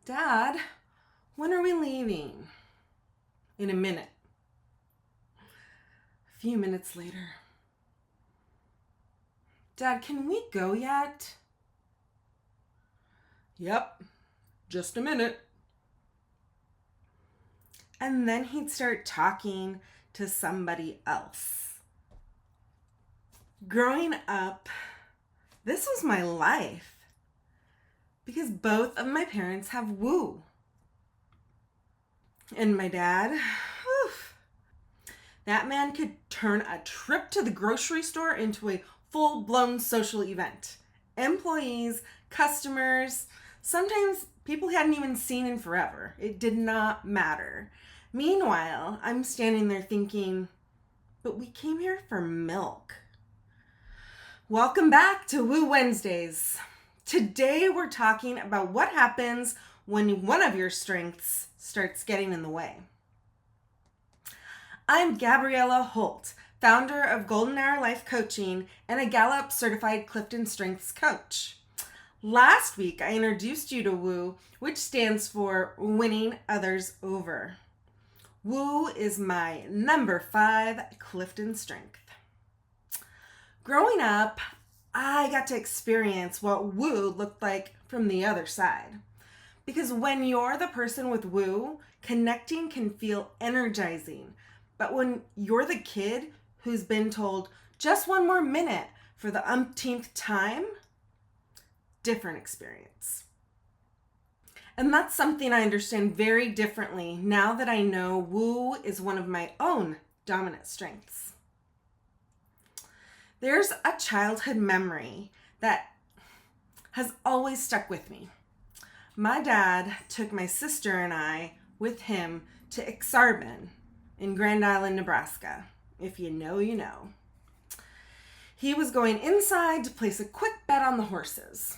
Dad, when are we leaving? In a minute. A few minutes later. Dad, can we go yet? Yep, just a minute. And then he'd start talking to somebody else. Growing up, this was my life because both of my parents have WOO. And my dad, whew, that man could turn a trip to the grocery store into a full-blown social event. Employees, customers, sometimes people he hadn't even seen in forever. It did not matter. Meanwhile, I'm standing there thinking, but we came here for milk. Welcome back to WOO Wednesdays. Today we're talking about what happens when one of your strengths starts getting in the way. I'm Gabriella Holt, founder of Golden Hour Life Coaching and a Gallup certified CliftonStrengths coach. Last week I introduced you to WOO, which stands for winning others over. WOO is my number 5 Clifton strength. Growing up, I got to experience what WOO looked like from the other side. Because when you're the person with WOO, connecting can feel energizing. But when you're the kid who's been told just one more minute for the umpteenth time, different experience. And that's something I understand very differently now that I know WOO is one of my own dominant strengths. There's a childhood memory that has always stuck with me. My dad took my sister and I with him to Exarban in Grand Island, Nebraska. If you know, you know. He was going inside to place a quick bet on the horses.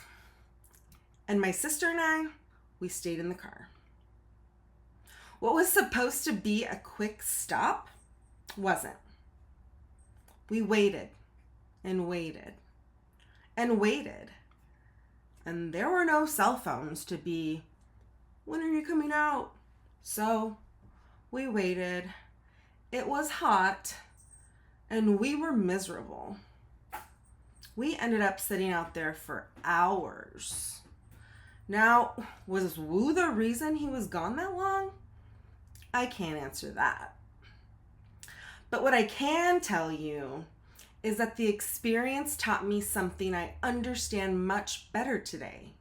And my sister and I, we stayed in the car. What was supposed to be a quick stop wasn't. We waited and waited and waited. And there were no cell phones to be, when are you coming out? So we waited. It was hot and we were miserable. We ended up sitting out there for hours. Now, was WOO the reason he was gone that long? I can't answer that. But what I can tell you is that the experience taught me something I understand much better today.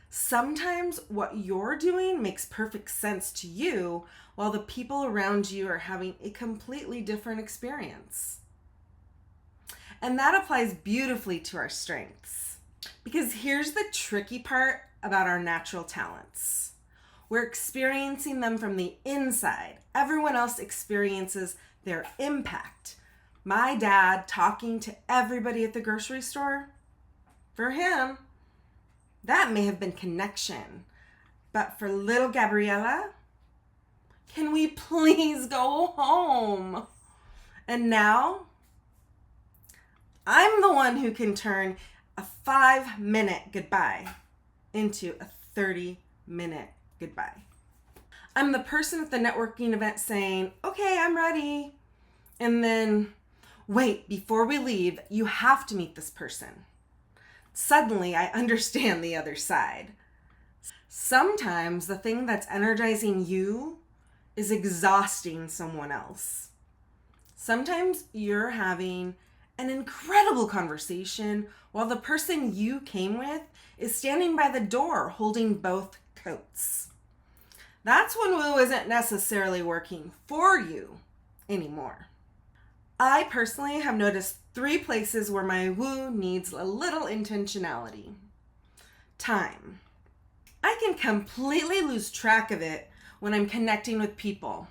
Sometimes what you're doing makes perfect sense to you while the people around you are having a completely different experience. And that applies beautifully to our strengths. Because here's the tricky part about our natural talents. We're experiencing them from the inside. Everyone else experiences their impact. My dad talking to everybody at the grocery store, for him, that may have been connection. But for little Gabriella, can we please go home? And now, I'm the one who can turn a 5-minute goodbye into a 30-minute goodbye. I'm the person at the networking event saying, okay, I'm ready. And then, wait, before we leave, you have to meet this person. Suddenly, I understand the other side. Sometimes the thing that's energizing you is exhausting someone else. Sometimes you're having an incredible conversation while the person you came with is standing by the door holding both coats. That's when WOO isn't necessarily working for you anymore. I personally have noticed 3 places where my WOO needs a little intentionality. Time. I can completely lose track of it when I'm connecting with people.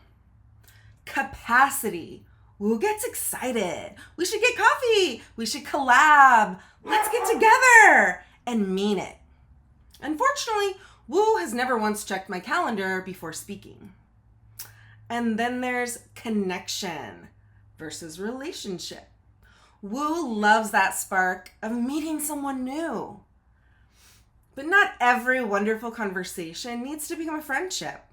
Capacity. WOO gets excited. We should get coffee. We should collab. Let's get together and mean it. Unfortunately, WOO has never once checked my calendar before speaking. And then there's connection versus relationship. WOO loves that spark of meeting someone new. But not every wonderful conversation needs to become a friendship.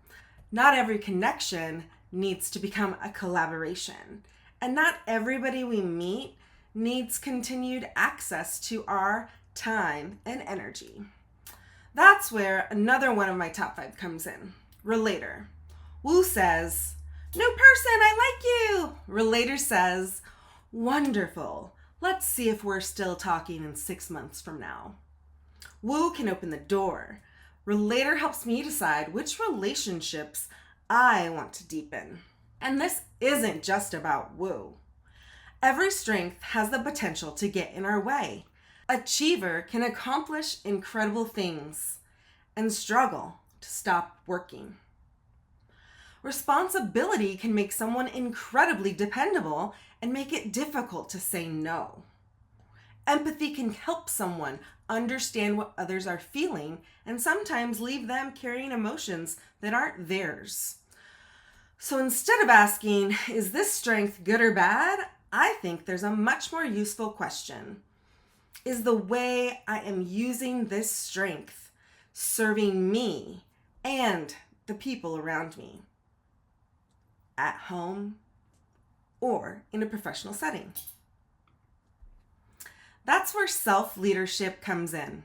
Not every connection needs to become a collaboration. And not everybody we meet needs continued access to our time and energy. That's where another one of my top 5 comes in. Relator. WOO says, "New person, I like you." Relator says, "Wonderful. Let's see if we're still talking in 6 months from now." WOO can open the door. Relator helps me decide which relationships I want to deepen. And this isn't just about WOO. Every strength has the potential to get in our way. Achiever can accomplish incredible things and struggle to stop working. Responsibility can make someone incredibly dependable and make it difficult to say no. Empathy can help someone understand what others are feeling and sometimes leave them carrying emotions that aren't theirs. So instead of asking, is this strength good or bad? I think there's a much more useful question. Is the way I am using this strength serving me and the people around me? At home or in a professional setting? That's where self-leadership comes in.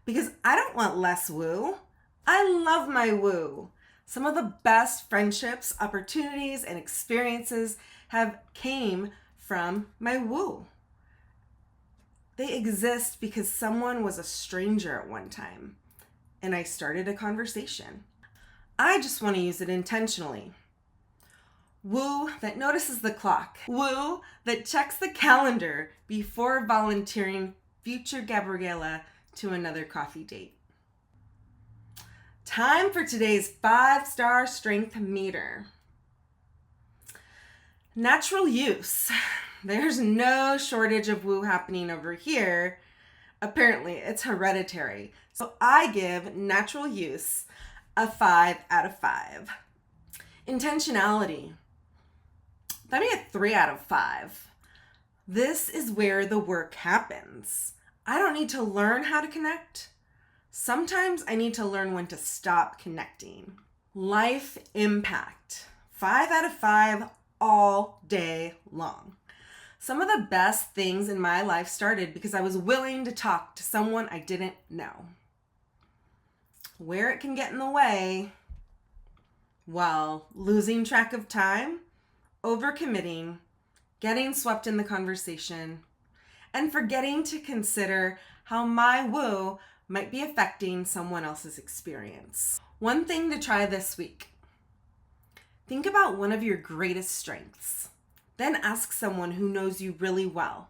Because I don't want less WOO. I love my WOO. Some of the best friendships, opportunities, and experiences came from my WOO. They exist because someone was a stranger at one time, and I started a conversation. I just want to use it intentionally. WOO that notices the clock. WOO that checks the calendar before volunteering future Gabriella to another coffee date. Time for today's 5-star strength meter. Natural use. There's no shortage of WOO happening over here. Apparently, it's hereditary. So I give natural use a 5 out of 5. Intentionality. Let me get 3 out of 5. This is where the work happens. I don't need to learn how to connect. Sometimes I need to learn when to stop connecting. Life impact. 5 out of 5 all day long. Some of the best things in my life started because I was willing to talk to someone I didn't know. Where it can get in the way, well, losing track of time, overcommitting, getting swept in the conversation, and forgetting to consider how my WOO might be affecting someone else's experience. One thing to try this week. Think about one of your greatest strengths. Then ask someone who knows you really well.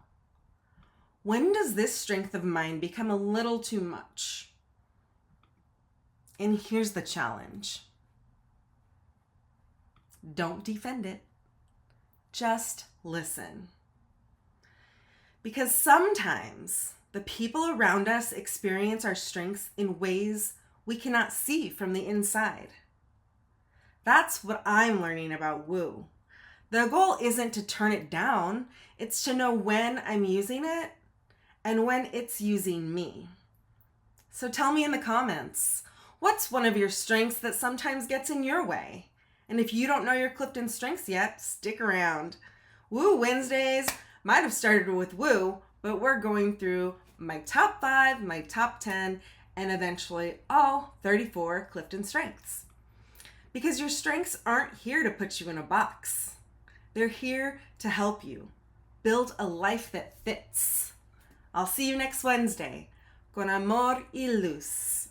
When does this strength of mine become a little too much? And here's the challenge. Don't defend it. Just listen. Because sometimes the people around us experience our strengths in ways we cannot see from the inside. That's what I'm learning about WOO. The goal isn't to turn it down, it's to know when I'm using it and when it's using me. So tell me in the comments, what's one of your strengths that sometimes gets in your way? And if you don't know your Clifton strengths yet, stick around. WOO Wednesdays might have started with WOO, but we're going through my top 5, my top 10, and eventually all 34 Clifton strengths. Because your strengths aren't here to put you in a box. They're here to help you build a life that fits. I'll see you next Wednesday. Con amor y luz.